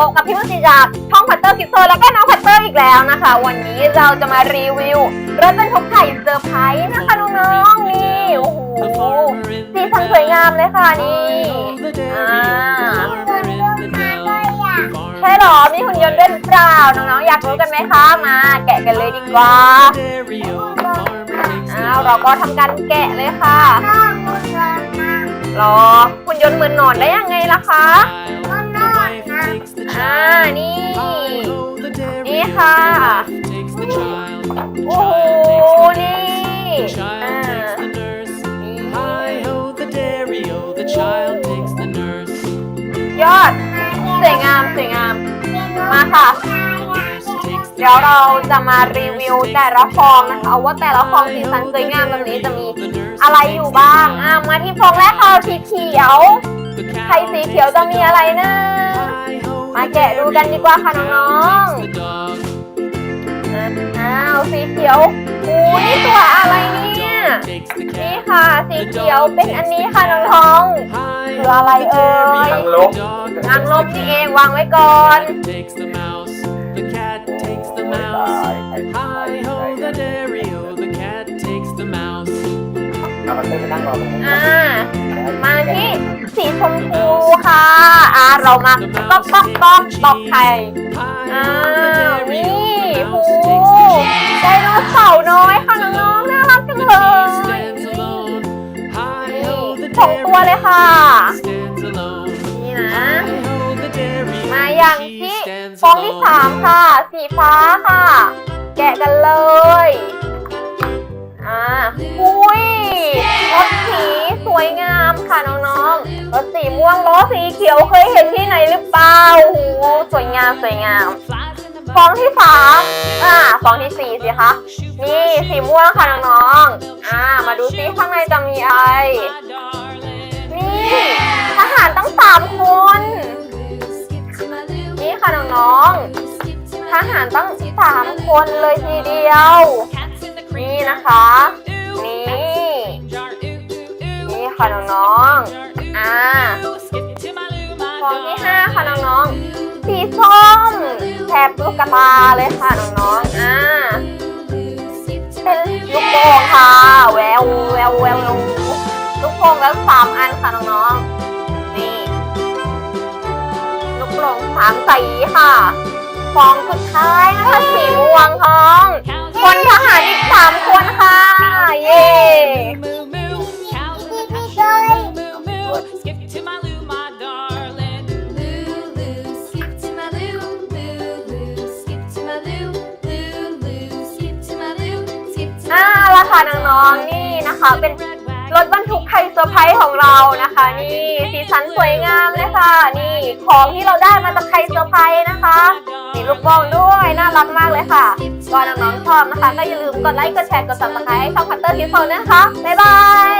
บกับพี่มุจิจากช่องพัตเตอร์คิดโซแล้วก็น้องพัตเตอร์อีกแล้วนะคะวันนี้เราจะมารีวิวรถบรรทุกไข่เซอร์ไพรส์นะคะน้องๆนี่โอ้โหสีสันสวยงามเลยค่ะนี่ใช่หรอมีหุ่นยนต์ด้วยหรือเปล่าน้องๆอยากรู้กันไหมคะมาแกะกันเลยดีกว่าเราก็ทำการแกะเลยค่ะรอหุ่นยนต์เหมือนหนอนได้ยังไงล่ะคะนี่ค่ะโอ้โหนี่ยอดสวยงามมาค่ะเดี๋ยวเราจะมารีวิวแต่ละฟองนะคะว่าแต่ละฟองสีสันสวยงามแบบนี้จะมีอะไรอยู่บ้างมาที่ฟองแรกค่ะสีเขียวไข่สีเขียวจะมีอะไรนะมาแกะดูกันดีกว่าค่ะน้องๆสีเขียวนี่ตัวอะไรเนี่ยนี่ค่ะสีเขียวเป็นอันนี้ค่ะน้องๆคืออะไรเอ่ยนางลบนี่เองวางไว้ก่อนมาที่สีชมพูค่ะเรามาตอกไข่นี่ไดโนเสาร์น้อยค่ะน้องๆน่ารักจังเลยนี่2 ตัวเลยค่ะนี่นะมาอย่างที่ฟองที่3ค่ะสีฟ้าค่ะแกะกันเลยรถสีสวยงามค่ะน้องๆรถสีม่วงล้อสีเขียวเคยเห็นที่ไหนหรือเปล่าสวยงามฟองที่3ฟองที่4สิคะนี่สีม่วงค่ะน้องๆมาดูซิข้างในจะมีอะไรนี่ทหารตั้ง3 คนนี่ค่ะน้องๆทหารตั้ง3 คนเลยทีเดียวนี่นะคะนี่ค่ะน้องๆฟองที่5ค่ะน้องๆสีส้มแถบลูกกระตาเลยค่ะน้องๆเป็นลูกโป่งค่ะแววลูกโป่งแล้ว3 อันค่ะน้องๆนี่ลูกโป่ง3 สีค่ะฟองสุดท้ายนะคะสีม่วงทองคนทหารอีก3 คนค่ะเย้ละค่ะน้องๆนี่นะคะเป็นรถบรรทุกไข่เซอร์ไพรส์ของเรานะคะนี่สีสันสวยงามเลยค่ะนี่ของที่เราได้มาจากไข่เซอร์ไพรส์นะคะมีลูกโป่งด้วยน่ารักมากเลยค่ะก็น้องๆชอบนะคะก็อย่าลืมกดไลค์กดแชร์กด Subscribe ให้ช่องพัตเตอร์คิดโซนะคะบ๊ายบาย